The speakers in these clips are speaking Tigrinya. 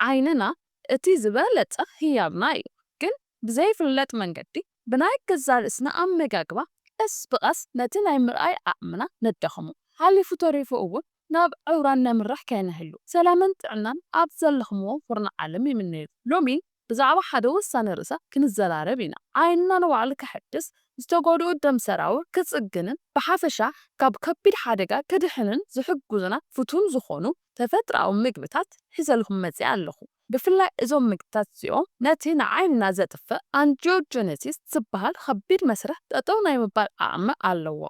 عيننا اتي زبالة هيابنا እዩ ግን ብዘይፍለጥ መንገዲ ብናይ ገዛ ርእስና ኣመጋግባ ቀስ ብቐስ ነቲ ናይ ምርኣይ ዓቕምና ነደኸሙ ሓሊፉ ተሪፉ እውን ናብ ዕውራን ነምራሕ ከይንህሉ ሰላምን ጥዕናን ኣብ ዘለኽምዎ ፍርና ዓለም ይምነዩ ሎሚ ብዛዕባ ሓደ ወሳነ ርእሰ ክንዘራረብ ኢና ዓይንና ንባዕሉ ክሕድስ ዝተጎድኡ ደም ሰራዊር ክጽግንን ብሓፈሻ ካብ ከቢድ ሓደጋ ክድሕንን ዝሕግዙና ፍቱን ዝኾኑ ተፈጥራዊ ምግብታት ሒዘልኩም መፅእ ኣለኹ ብፍላይ እዞም ምግብታት እዚኦም ነቲ ንዓይንና ዘጥፍእ አንጂኦጀነሲስ ዝበሃል ከቢድ መስርሕ ጠጠው ናይ ምባል ዓቕሚ ኣለዎ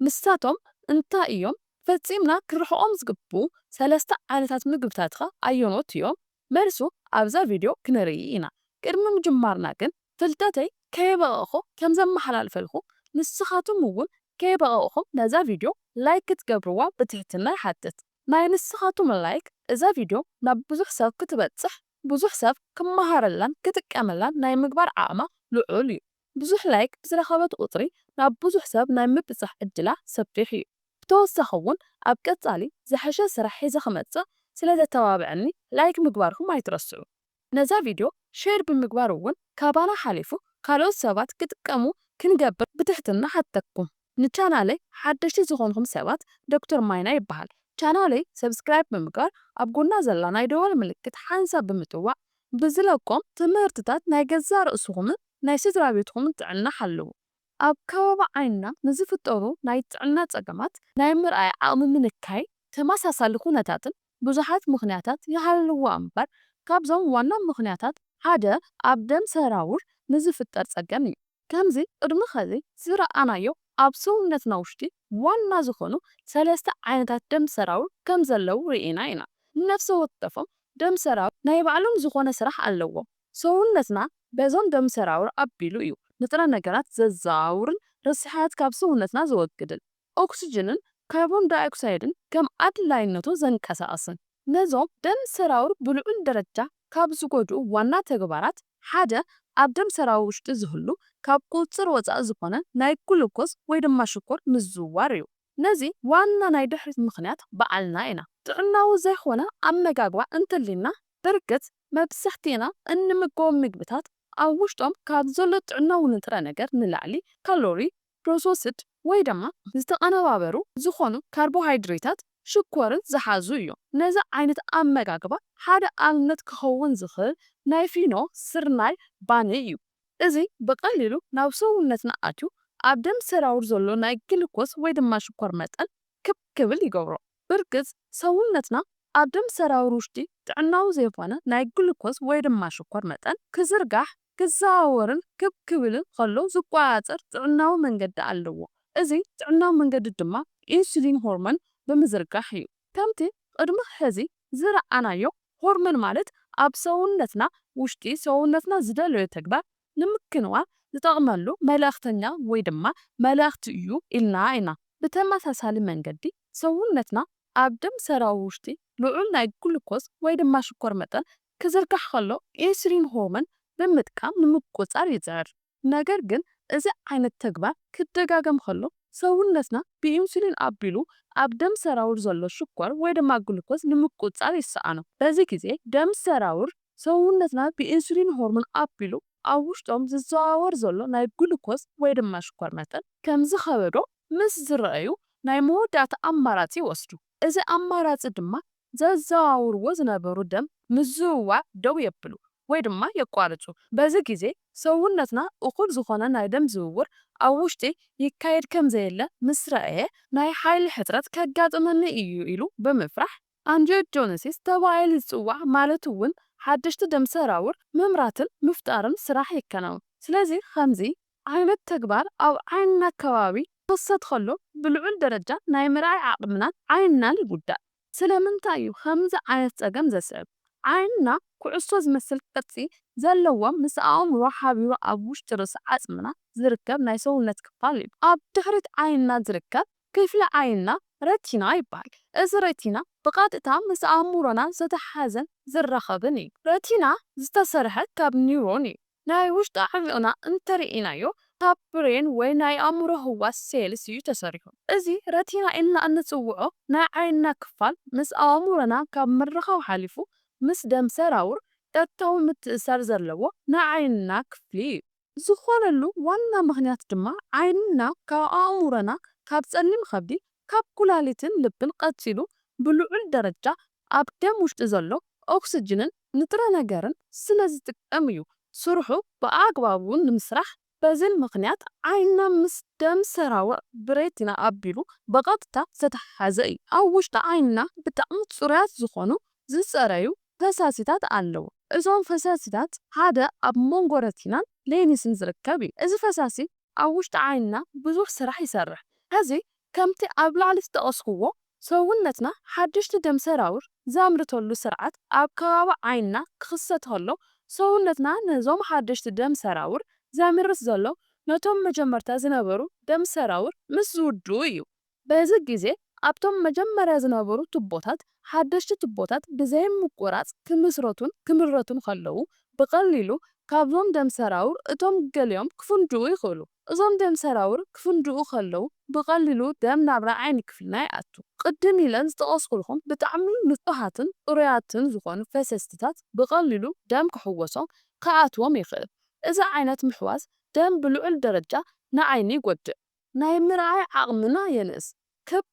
ንሳቶም እንታይ እዮም ፈፂምና ክርሕቆም ዝግብኡ ሰለስተ ዓይነታት ምግብታት ኣየኖት እዮም መልሱ ኣብዛ ቪድዮ ክንርኢ ኢና ቅድሚ ምጅማርና ግን ፍልጠተይ ከይበቐኹ ከም ዘመሓላልፈልኩ ንስኻቱም እውን ከይበቐኹም ነዛ ቪድዮ ላይክ ክትገብርዋ ብትሕትና ይሓትት ናይ ንስኻቱም ላይክ እዛ ቪድዮ ናብ ብዙሕ ሰብ ክትበፅሕ ብዙሕ ሰብ ክመሃረላን ክትጥቀመላን ናይ ምግባር ዓቕማ ልዑል እዩ ብዙሕ ላይክ ብዝረኸበት ቁፅሪ ናብ ብዙሕ ሰብ ናይ ምብፅሕ ዕድላ ሰፊሕ እዩ ብተወሳኺ እውን ኣብ ቀፃሊ ዝሐሸ ስራሕ ሒዘ ክመፅእ ስለዘተባብዐኒ ላይክ ምግባርኩም ኣይትረስዑ ነዛ ቪድዮ ሼር ብምግባር እውን ካባና ሓሊፉ ካልኦት ሰባት ክጥቀሙ ክንገብር ብትሕትና ሓተኩም ንቻናለይ ሓደሽቲ ዝኾንኩም ሰባት ዶክተር ማይና ይበሃል ቻናለይ ሰብስክራይብ ብምግባር ኣብ ጎና ዘላ ናይ ደወል ምልክት ሓንሳብ ብምጥዋዕ ብዝለቆም ትምህርትታት ናይ ገዛ ርእስኹምን ናይ ስድራ ቤትኹምን ጥዕና ሓልው ኣብ ከባቢ ዓይንና ንዝፍጠሩ ናይ ጥዕና ፀገማት ናይ ምርኣይ ዓቕሚ ምንካይ ተመሳሳሊ ኩነታትን ብዙሓት ምኽንያታት ይሃልዋ እምበር ካብዞም ዋና ምኽንያታት ሓደ ኣብ ደም ሰራውር ንዝፍጠር ፀገም እዩ ከምዚ ቅድሚ ኸዚ ዝረኣናዮ ኣብ ሰውነትና ውሽጢ ዋና ዝኾኑ ሰለስተ ዓይነታት ደም ሰራውር ከም ዘለው ርኢና ኢና ነፍሲ ወከፎም ደም ሰራውር ናይ ባዕሎም ዝኾነ ስራሕ ኣለዎም ሰውነትና በዞም ደም ሰራውር ኣቢሉ እዩ ንጥረ ነገራት ዘዘዋውርን ርስሓት ካብ ሰውነትና ዝወግድን ኦክሲጅንን ካርቦን ዳይኦክሳይድን ከም ኣድላይነቱ ዘንቀሳቕስን ነዞም ደም ሰራውር ብልዑል ደረጃ ካብ ዝጎድኡ ዋና ተግባራት ሓደ ኣብ ደም ሰራውር ውሽጢ ዝህሉ ካብ ቁፅር ወፃኢ ዝኾነ ናይ ግሉኮዝ ወይ ድማ ሽኮር ምዝውዋር እዩ ነዚ ዋና ናይ ድሕሪት ምኽንያት በዓልና ኢና ጥዕናዊ ዘይኾነ ኣመጋግባ እንተሊና በርግጥ መብዛሕትኤና እንምገቦም ምግብታት ኣብ ውሽጦም ካብ ዘሎ ጥዕናዊ ንጥረ ነገር ንላዕሊ ካሎሪ ፕሮሰስድ ወይ ድማ ዝተቐነባበሩ ዝኾኑ ካርቦሃይድሬታት ሽኮርን ዝሓዙ እዮም ነዚ ዓይነት ኣመጋግባ ሓደ ኣብነት ክኸውን ዝኽእል ናይ ፊኖ ስርናይ ባኒ እዩ እዚ ብቐሊሉ ናብ ሰውነትና ኣትዩ ኣብ ደም ሰራውር ዘሎ ናይ ግሉኮዝ ወይ ድማ ሽኮር መጠን ክብል ይገብሮ በርግጥ ሰውነትና ኣብ ደም ሰራውር ውሽጢ ጥዕናዊ ዘይኮነ ናይ ግሉኮዝ ወይ ድማ ሽኮር መጠን ክዝርጋሕ ክዘዋወርን ክብልን ከሎ ዝቆፃፀር ጥዕናዊ መንገዲ ኣለዎ እዚ ጥዕናዊ መንገዲ ድማ ኢንሱሊን ሆርሞን ብምዝርጋሕ እዩ ከምቲ ቅድሚ ሕዚ ዝረኣናዮ ሆርሞን ማለት ኣብ ሰውነትና ውሽጢ ሰውነትና ዝደለዮ ተግባር ንምክንዋን ዝጠቕመሉ መልእኽተኛ ወይ ድማ መልእኽቲ እዩ ኢልና ኢና ብተመሳሳሊ መንገዲ ሰውነትና ኣብ ደም ሰራውር ውሽጢ ልዑል ናይ ግሉኮዝ ወይ ድማ ሽኮር መጠን ክዝርጋሕ ከሎ ኢንሱሊን ሆርሞን ብምጥቃም ንምቁፃር ይፅዕር ነገር ግን እዚ ዓይነት ተግባር ክደጋገም ከሎ ሰውነትና ብኢንሱሊን ኣቢሉ ኣብ ደም ሰራውር ዘሎ ሽኮር ወይ ድማ ግሉኮዝ ንምቁፃር ይሰኣኖ በዚ ግዜ ደም ሰራውር ሰውነትና ብኢንሱሊን ሆርሞን ኣቢሉ ኣብ ውሽጦም ዝዘዋወር ዘሎ ናይ ግሉኮዝ ወይ ድማ ሽኮር መጠን ከም ዝኸበዶ ምስ ዝረኣዩ ናይ መወዳእታ ኣማራፂ ይወስዱ እዚ ኣማራፂ ድማ ዘዘዋውርዎ ዝነበሩ ደም ምዝውዋር ደው የብሉ ወይ ድማ የቋርፁ በዚ ግዜ ሰውነትና እኹል ዝኾነ ናይ ደም ዝውውር ኣብ ውሽጢ ይካየድ ከም ዘየለ ምስ ረአየ ናይ ሓይሊ ሕፅረት ከጋጥመኒ እዩ ኢሉ ብምፍራሕ አንጂኦጀነሲስ ተባሂሉ ዝፅዋዕ ማለት እውን ሓደሽቲ ደም ሰራውር ምምራትን ምፍጣርን ስራሕ ይከናውን ስለዚ ከምዚ ዓይነት ተግባር ኣብ ዓይንና ከባቢ ክሰት ከሎ ብልዑል ደረጃ ናይ ምርኣይ ዓቕምናን ዓይንናን ይጉዳእ ስለምንታይ እዩ ከምዚ ዓይነት ፀገም ዘስዕብ ዓይንና ኩዕሶ ዝመስል ቅርፂ ዘለዎም ምስ ኣእምሮ ሓቢሩ ኣብ ውሽጢ ርእሲ ዓፅምና ዝርከብ ናይ ሰውነት ክፋል እዩ ኣብ ድሕሪት ዓይንና ዝርከብ ክፍሊ ዓይንና ረቲና ይበሃል እዚ ረቲና ብቐጥታ ምስ ኣእምሮና ዝተሓሓዘን ዝራኸብን እዩ ረቲና ዝተሰርሐ ካብ ኒውሮን እዩ ናይ ውሽጢ ኣዕምቕና እንተሪኢናዮ ካብ ብሬን ወይ ናይ ኣእምሮ ህዋስ ሴልስ እዩ ተሰሪሑ እዚ ረቲና ኢልና እንፅውዖ ናይ ዓይንና ክፋል ምስ ኣእምሮና ካብ ምርኻብ ሓሊፉ ምስ ደም ሰራውር ቀጥታዊ ምትእስሳር ዘለዎ ንዓይንና ክፍሊ እዩ። ዝኾነሉ ዋና ምኽንያት ድማ ዓይንና ካብ ኣእሙሮና ካብ ጸሊም ከብዲ ካብ ኩላሊትን ልብን ቀፂሉ ብልዑል ደረጃ ኣብ ደም ውሽጢ ዘሎ ኦክስጅንን ንጥረ ነገርን ስለ ዝጥቀም እዩ ስርሑ ብኣግባቡ ንምስራሕ። በዚ ምኽንያት ዓይንና ምስ ደም ሰራውር ብሬቲና ኣቢሉ ብቐጥታ ዝተተሓሓዘ እዩ። ኣብ ውሽጢ ዓይንና ብጣዕሚ ጽሩያት ዝኾኑ ዝጸረዩ ፈሳሲታት ኣለዉ። እዞም ፈሳሲታት ሓደ ኣብ መንጎ ረቲናን ሌንስን ዝርከብ እዩ። እዚ ፈሳሲ ኣብ ውሽጢ ዓይንና ብዙሕ ስራሕ ይሰርሕ። ሕዚ ከምቲ ኣብ ላዕሊ ዝተቐስኽዎ ሰውነትና ሓድሽቲ ደም ሰራውር ዘምርተሉ ስርዓት ኣብ ከባቢ ዓይንና ክኽሰት ከሎ ሰውነትና ነዞም ሓድሽቲ ደም ሰራውር ዘምርት ዘሎ ነቶም መጀመርታ ዝነበሩ ደም ሰራውር ምስ ዝውድኡ እዩ። በዚ ግዜ ኣብቶም መጀመርያ ዝነበሩ ቱቦታት ሓድሽቲ ቱቦታት ብዘይ ምቁራጽ ክምረቱን ከለዉ ብቐሊሉ ካብዞም ደም ሰራውር እቶም ገሊኦም ክፍንድኡ ይኽእሉ። እዞም ደም ሰራውር ክፍንድኡ ከለዉ ብቐሊሉ ደም ናብ ዓይኒ ክፍልና ይኣቱ። ቅድም ኢለን ዝተቐስኩልኩም ብጣዕሚ ንጹሃትን ጽሩያትን ዝኾኑ ፈሰስትታት ብቐሊሉ ደም ክሕወሶም ክኣትዎም ይኽእል። እዚ ዓይነት ምሕዋስ ደም ብልዑል ደረጃ ንዓይኒ ይጎድእ፣ ናይ ምርኣይ ዓቕምና የንእስ፣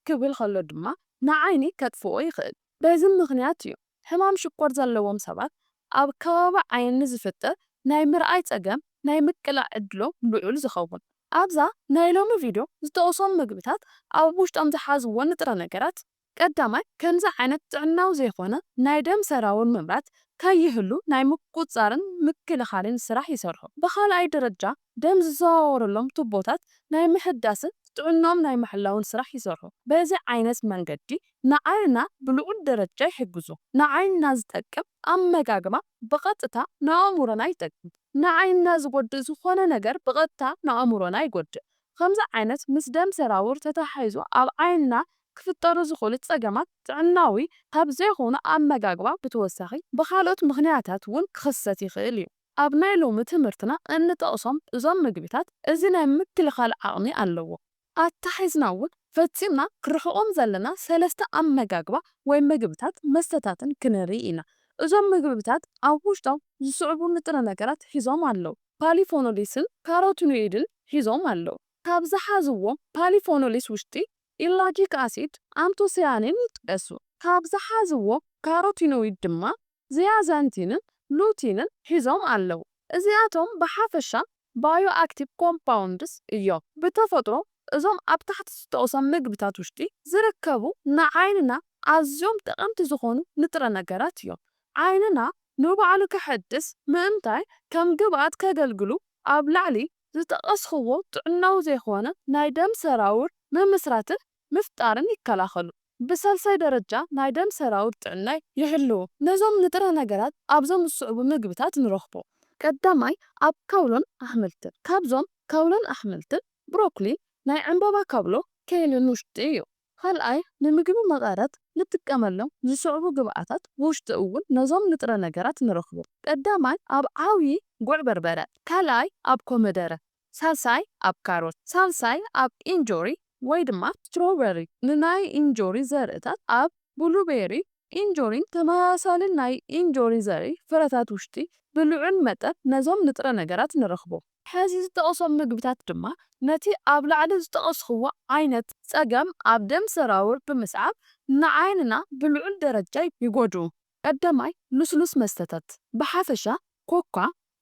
ክብል ከሎ ድማ ንዓይኒ ከጥፍኦ ይኽእል። በዚ ምኽንያት እዩ ሕማም ሽኮር ዘለዎም ሰባት ኣብ ከባቢ ዓይኒ ዝፍጠር ናይ ምርኣይ ጸገም ናይ ምቅላዕ ዕድሎም ልዑል ዝኸውን። ኣብዛ ናይ ሎሚ ቪድዮ ዝተወሰኑ ምግብታት ኣብ ውሽጦም ዝሓዝዎ ንጥረ ነገራት ቀዳማይ ከምዚ ዓይነት ጥዕናዊ ዘይኮነ ናይ ደም ሰራውር ምምራት ከይህሉ ናይ ምቁፅጻርን ምክልኻልን ስራሕ ይሰርሑ። ብኻልኣይ ደረጃ ደም ዝዘዋወረሎም ቱቦታት ናይ ምሕዳስን ጥዕኖም ናይ ምሕላውን ስራሕ ይሰርሑ። በዚ ዓይነት መንገዲ ንዓይንና ብልዑል ደረጃ ይሕግዙ። ንዓይንና ዝጠቅም ኣመጋግባ ብቐጥታ ንኣእሙሮና ይጠቅም። ንዓይንና ዝጎድእ ዝኾነ ነገር ብቐጥታ ንኣእሙሮና ይጎድእ። ከምዚ ዓይነት ምስ ደም ሰራውር ተተሓሒዙ ኣብ ዓይንና ክፍጠሩ ዝኽእሉ ጸገማት ጥዕናዊ ካብ ዘይኮኑ ኣመጋግባ ብተወሳኺ ብኻልኦት ምኽንያታት እውን ክኽሰት ይኽእል እዩ። ኣብ ናይ ሎሚ ትምህርትና እንጠቕሶም እዞም ምግብታት እዚ ናይ ምክልኻል ዓቕሚ ኣለዎ። ኣታሒዝና እውን ፈፂምና ክርሕቖም ዘለና 3 ኣመጋግባ ወይ ምግብታት መስተታትን ክንርኢ ኢና። እዞም ምግብታት ኣብ ውሽጦም ዝስዕቡ ንጥረ ነገራት ሒዞም ኣለዉ። ፓሊፎኖሊስን ካሮቲኖይድን ሒዞም ኣለዉ። ካብ ዝሓዝዎም ፓሊፎኖሊስ ውሽጢ ኢላጂክ ኣሲድ፣ አንቶሲያኒን ይጥቀሱ። ካብ ዝሓዝዎም ካሮቲኖይድ ድማ ዚያዛንቲንን ሉቲንን ሒዞም ኣለዉ። እዚኣቶም ብሓፈሻ ባዮ አክቲቭ ኮምፓውንድስ እዮም። ብተፈጥሮ እዞም ኣብ ታሕቲ ዝተቐሰሙ ምግብታት ውሽጢ ዝርከቡ ንዓይንና ኣዝዮም ጠቐምቲ ዝኾኑ ንጥረ ነገራት እዮም። ዓይንና ንባዕሉ ክሕድስ ምእንታይ ከም ግብኣት ከገልግሉ ኣብ ላዕሊ ዝተቐስኽዎ ጥዕናዊ ዘይኮነ ናይ ደም ሰራውር ምምስራትን ምፍጣርን ይከላኸሉ። ብሳልሳይ ደረጃ ናይ ደም ሰራውር ጥዕና ይሕልው። ነዞም ንጥረ ነገራት ኣብዞም ዝስዕቡ ምግብታት ንረኽቦ። ቀዳማይ ኣብ ካውሎን ኣሕምልትን። ካብዞም ካውሎን ኣሕምልትን ብሮኮሊ፣ ናይ ዕምባባ ካብሎ ከይልን ውሽጢ እዩ። ካልኣይ ንምግቢ መቐረት ንጥቀመሎም ዝስዕቡ ግብኣታት ውሽጢ እውን ነዞም ንጥረ ነገራት ንረኽቦ። ቀዳማይ ኣብ ዓብዪ ጉዕ በርበረ፣ ካልኣይ ኣብ ኮመደረ፣ ሳልሳይ ኣብ ካሮት፣ ሳልሳይ ኣብ ኢንጆሪ ወይ ድማ ስትሮበሪ። ንናይ ኢንጆሪ ዘርእታት ኣብ ብሉቤሪ ኢንጆሪን ተመሳሳሊ ናይ ኢንጆሪ ዘርኢ ፍረታት ውሽጢ ብልዑል መጠን ነዞም ንጥረ ነገራት ንረኽቦ። ሕዚ ዝተቐሰሙ ምግብታት ድማ ነቲ ኣብ ላዕሊ ዝተቐስኽዎ ዓይነት ጸገም ኣብ ደም ሰራውር ብምስዓብ ንዓይንና ብልዑል ደረጃ ይጎድኡ። ቀዳማይ ልስሉስ መስተታት፣ ብሓፈሻ ኮካ፣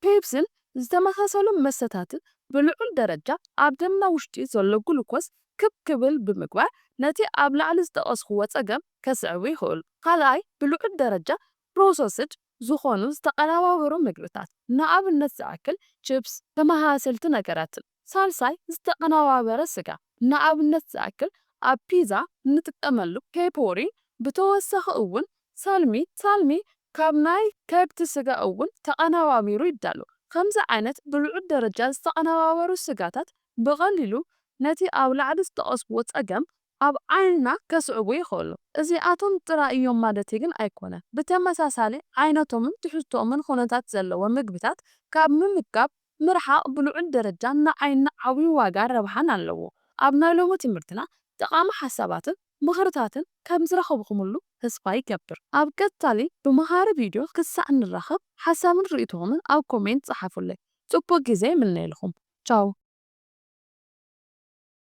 ፔፕስን ዝተመሳሰሉ መስተታትን ብልዑል ደረጃ ኣብ ደምና ውሽጢ ዘሎ ግሉኮስ ክብል ብምግባር ነቲ ኣብ ላዕሊ ዝተቐስኽዎ ጸገም ከስዕቡ ይኽእሉ። ካልኣይ ብልዑል ደረጃ ፕሮሰስድ ዝኾኑ ዝተቀነባበሩ ምግብታት፣ ንኣብነት ዝኣክል ቺፕስ፣ ተመሳሰልቲ ነገራትን። ሳልሳይ ዝተቀነባበረ ስጋ፣ ንኣብነት ዝኣክል ኣብ ፒዛ ንጥቀመሉ ፔፐሪ። ብተወሳኺ እውን ሳልሚ ካብ ናይ ከብቲ ስጋ እውን ተቀነባቢሩ ይዳሎ። ከምዚ ዓይነት ብልዑል ደረጃ ዝተቀነባበሩ ስጋታት ብቐሊሉ ነቲ ኣብ ላዕሊ ዝተቐስኽዎ ጸገም ኣብ ዓይንና ከስዕቡ ይኽእሉ። እዚኣቶም ጥራይ እዮም ማለት ግን ኣይኮነን። ብተመሳሳሊ ዓይነቶምን ትሕዝቶምን ኩነታት ዘለዎም ምግብታት ካብ ምምጋብ ምርሓቕ ብልዑል ደረጃ ንዓይንና ዓብዪ ዋጋ ረብሓን ኣለዎ። ኣብ ናይ ሎሚ ትምህርትና ጠቓሚ ሓሳባትን ምኽርታትን ከም ዝረኸብኹምሉ ተስፋ ይገብር። ኣብ ቀጻሊ ብመሃሪ ቪድዮ ክሳዕ ንራኸብ። ሓሳብን ርእይቶምን ኣብ ኮሜንት ጸሓፉለይ። ጽቡቕ ግዜ ይምነየልኹም። ቻው